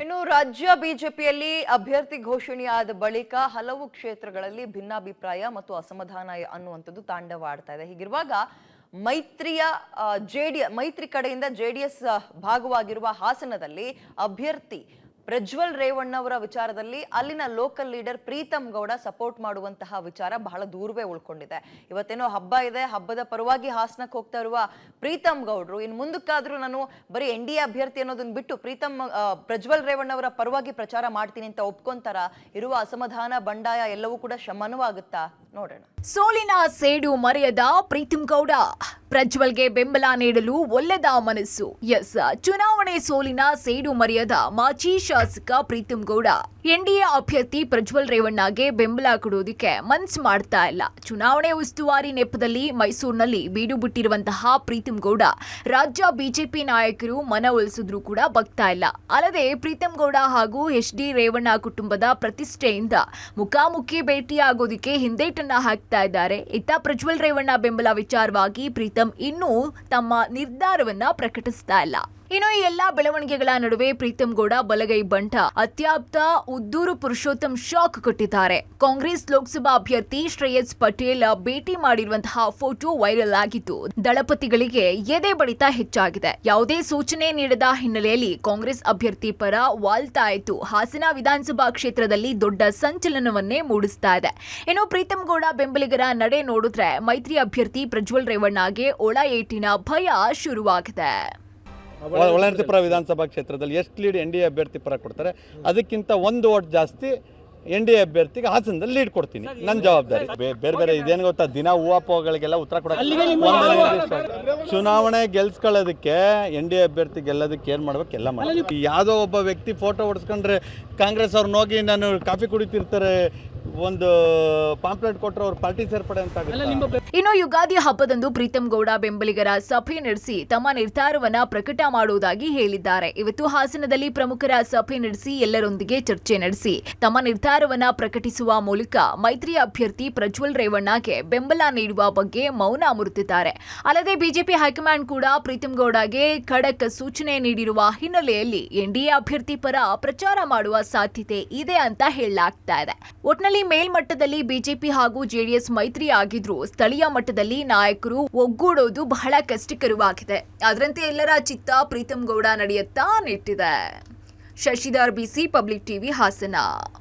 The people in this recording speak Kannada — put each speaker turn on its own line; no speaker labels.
ಇನ್ನು ರಾಜ್ಯ ಬಿಜೆಪಿಯಲ್ಲಿ ಅಭ್ಯರ್ಥಿ ಘೋಷಣೆಯಾದ ಬಳಿಕ ಹಲವು ಕ್ಷೇತ್ರಗಳಲ್ಲಿ ಭಿನ್ನಾಭಿಪ್ರಾಯ ಮತ್ತು ಅಸಮಾಧಾನ ಅನ್ನುವಂಥದ್ದು ತಾಂಡವಾಡ್ತಾ ಇದೆ. ಹೀಗಿರುವಾಗ ಮೈತ್ರಿ ಕಡೆಯಿಂದ ಜೆಡಿಎಸ್ ಭಾಗವಾಗಿರುವ ಹಾಸನದಲ್ಲಿ ಅಭ್ಯರ್ಥಿ ಪ್ರಜ್ವಲ್ ರೇವಣ್ಣ ಅವರ ವಿಚಾರದಲ್ಲಿ ಅಲ್ಲಿನ local leader Preetham Gowda support ಮಾಡುವಂತಹ ವಿಚಾರ ಬಹಳ ದೂರವೇ ಉಳ್ಕೊಂಡಿದೆ. ಇವತ್ತೇನೋ ಹಬ್ಬ ಇದೆ, ಹಬ್ಬದ ಪರವಾಗಿ ಹಾಸನಕ್ಕೆ ಹೋಗ್ತಾ ಇರುವ ಪ್ರೀತಮ್ ಗೌಡ್ರು ಇನ್ನು ಮುಂದಕ್ಕಾದ್ರೂ ನಾನು ಬರೀ NDA ಅಭ್ಯರ್ಥಿ ಅನ್ನೋದನ್ನ ಬಿಟ್ಟು ಪ್ರಜ್ವಲ್ ರೇವಣ್ಣ ಅವರ ಪರವಾಗಿ ಪ್ರಚಾರ ಮಾಡ್ತೀನಿ ಅಂತ ಒಪ್ಕೊಂತಾರ? ಇರುವ ಅಸಮಾಧಾನ ಬಂಡಾಯ ಎಲ್ಲವೂ ಕೂಡ ಶಮನವಾಗುತ್ತಾ? ನೋಡೋಣ.
ಸೋಲಿನ ಸೇಡು ಮರೆಯದ ಪ್ರೀತಮ್ ಗೌಡ ಪ್ರಜ್ವಲ್ಗೆ ಬೆಂಬಲ ನೀಡಲು ಒಲ್ಲೆದ ಮನಸ್ಸು. ಚುನಾವಣೆ ಸೋಲಿನ ಸೇಡು ಮರೆಯದ ಮಾಜಿ ಶಾಸಕ ಪ್ರೀತಮ್ ಗೌಡ NDA ಅಭ್ಯರ್ಥಿ ಪ್ರಜ್ವಲ್ ರೇವಣ್ಣಗೆ ಬೆಂಬಲ ಕೊಡೋದಕ್ಕೆ ಮನ್ಸು ಮಾಡ್ತಾ ಇಲ್ಲ. ಚುನಾವಣೆ ಉಸ್ತುವಾರಿ ನೆಪದಲ್ಲಿ ಮೈಸೂರಿನಲ್ಲಿ ಬೀಡು ಬಿಟ್ಟಿರುವಂತಹ ಪ್ರೀತಮ್ ಗೌಡ ರಾಜ್ಯ ಬಿಜೆಪಿ ನಾಯಕರು ಮನವೊಲಿಸಿದ್ರು ಕೂಡ ಬಗ್ತಾ ಇಲ್ಲ. ಅಲ್ಲದೆ ಪ್ರೀತಮ್ ಗೌಡ ಹಾಗೂ HD ರೇವಣ್ಣ ಕುಟುಂಬದ ಪ್ರತಿಷ್ಠೆಯಿಂದ ಮುಖಾಮುಖಿ ಭೇಟಿಯಾಗೋದಕ್ಕೆ ಹಿಂದೇಟನ್ನ ಹಾಕ್ತಾ ಇದ್ದಾರೆ. ಇತ್ತ ಪ್ರಜ್ವಲ್ ರೇವಣ್ಣ ಬೆಂಬಲ ವಿಚಾರವಾಗಿ ಪ್ರೀತಮ್ ಇನ್ನೂ ತಮ್ಮ ನಿರ್ಧಾರವನ್ನ ಪ್ರಕಟಿಸ್ತಾ ಇಲ್ಲ. ಇನ್ನು ಈ ಎಲ್ಲಾ ಬೆಳವಣಿಗೆಗಳ ನಡುವೆ ಪ್ರೀತಮ್ ಗೌಡ ಬಲಗೈ ಬಂಟ ಅತ್ಯಾಪ್ತ ಉದ್ದೂರು ಪುರುಷೋತ್ತಮ್ ಶಾಕ್ ಕೊಟ್ಟಿದ್ದಾರೆ. ಕಾಂಗ್ರೆಸ್ ಲೋಕಸಭಾ ಅಭ್ಯರ್ಥಿ ಶ್ರೇಯಸ್ ಪಟೇಲ್ ಭೇಟಿ ಮಾಡಿರುವಂತಹ ಫೋಟೋ ವೈರಲ್ ಆಗಿದ್ದು ದಳಪತಿಗಳಿಗೆ ಎದೆ ಬಡಿತ ಹೆಚ್ಚಾಗಿದೆ. ಯಾವುದೇ ಸೂಚನೆ ನೀಡದ ಹಿನ್ನೆಲೆಯಲ್ಲಿ ಕಾಂಗ್ರೆಸ್ ಅಭ್ಯರ್ಥಿ ಪರ ವಾಲ್ತಾಯಿತು ಹಾಸನ ವಿಧಾನಸಭಾ ಕ್ಷೇತ್ರದಲ್ಲಿ ದೊಡ್ಡ ಸಂಚಲನವನ್ನೇ ಮೂಡಿಸ್ತಾ ಇದೆ. ಇನ್ನು ಪ್ರೀತಮ್ ಗೌಡ ಬೆಂಬಲಿಗರ ನಡೆ ನೋಡಿದ್ರೆ ಮೈತ್ರಿ ಅಭ್ಯರ್ಥಿ ಪ್ರಜ್ವಲ್ ರೇವಣ್ಣಗೆ ಒಳ ಏಟಿನ ಭಯ ಶುರುವಾಗಿದೆ.
ಹೊಳನರಸೀಪುರ ವಿಧಾನಸಭಾ ಕ್ಷೇತ್ರದಲ್ಲಿ ಎಷ್ಟು ಲೀಡ್ NDA ಅಭ್ಯರ್ಥಿ ಪರ ಕೊಡ್ತಾರೆ, ಅದಕ್ಕಿಂತ 1 ವೋಟ್ ಜಾಸ್ತಿ NDA ಅಭ್ಯರ್ಥಿಗೆ ಹಾಸನದಲ್ಲಿ ಲೀಡ್ ಕೊಡ್ತೀನಿ. ನನ್ನ ಜವಾಬ್ದಾರಿ. ಬೇರೆ ಬೇರೆ ಇದೇನು ಗೊತ್ತಾ, ದಿನ ಹೂವಾಪೋಗಳಿಗೆ ಉತ್ತರ ಕೊಡೋಕೆ ಚುನಾವಣೆ ಗೆಲ್ಸ್ಕೊಳ್ಳೋದಕ್ಕೆ NDA ಅಭ್ಯರ್ಥಿ ಗೆಲ್ಲೋದಕ್ಕೆ ಏನು ಮಾಡ್ಬೇಕು ಎಲ್ಲ ಮಾಡ್ಬೇಕು. ಯಾವುದೋ ಒಬ್ಬ ವ್ಯಕ್ತಿ ಫೋಟೋ ಹೊಡ್ಸ್ಕೊಂಡ್ರೆ ಕಾಂಗ್ರೆಸ್ ಅವ್ರನ್ನ ಹೋಗಿ ನಾನು ಕಾಫಿ ಕುಡಿತಿರ್ತಾರೆ, ಒಂದು ಪಾಂಪ್ಲೆಟ್ ಕೊಟ್ಟರೆ ಅವ್ರ ಪಾರ್ಟಿ ಸೇರ್ಪಡೆ ಅಂತ.
ಇನ್ನು ಯುಗಾದಿ ಹಬ್ಬದಂದು ಪ್ರೀತಮ್ ಗೌಡ ಬೆಂಬಲಿಗರ ಸಭೆ ನಡೆಸಿ ತಮ್ಮ ನಿರ್ಧಾರವನ್ನ ಪ್ರಕಟ ಮಾಡುವುದಾಗಿ ಹೇಳಿದ್ದಾರೆ. ಇವತ್ತು ಹಾಸನದಲ್ಲಿ ಪ್ರಮುಖರ ಸಭೆ ನಡೆಸಿ ಎಲ್ಲರೊಂದಿಗೆ ಚರ್ಚೆ ನಡೆಸಿ ತಮ್ಮ ನಿರ್ಧಾರವನ್ನ ಪ್ರಕಟಿಸುವ ಮೂಲಕ ಮೈತ್ರಿ ಅಭ್ಯರ್ಥಿ ಪ್ರಜ್ವಲ್ ರೇವಣ್ಣಗೆ ಬೆಂಬಲ ನೀಡುವ ಬಗ್ಗೆ ಮೌನ ಮುರಿದಿದ್ದಾರೆ. ಅಲ್ಲದೆ ಬಿಜೆಪಿ ಹೈಕಮಾಂಡ್ ಕೂಡ ಪ್ರೀತಮ್ ಗೌಡಗೆ ಖಡಕ್ ಸೂಚನೆ ನೀಡಿರುವ ಹಿನ್ನೆಲೆಯಲ್ಲಿ NDA ಅಭ್ಯರ್ಥಿ ಪರ ಪ್ರಚಾರ ಮಾಡುವ ಸಾಧ್ಯತೆ ಇದೆ ಅಂತ ಹೇಳಲಾಗ್ತಾ ಇದೆ. ಒಟ್ನಲ್ಲಿ ಮೇಲ್ಮಟ್ಟದಲ್ಲಿ ಬಿಜೆಪಿ ಹಾಗೂ ಜೆಡಿಎಸ್ ಮೈತ್ರಿ ಆಗಿದ್ರು ಸ್ಥಳೀಯ ಮಟ್ಟದಲ್ಲಿ ನಾಯಕರು ಒಗ್ಗೂಡೋದು ಬಹಳ ಕಷ್ಟಕರವಾಗಿದೆ. ಅದರಂತೆ ಎಲ್ಲರ ಚಿತ್ತ ಪ್ರೀತಮ್ ಗೌಡ ನಡೆಯುತ್ತಾ ನಿಂತಿದೆ. Shashidhar BC public TV Hassan.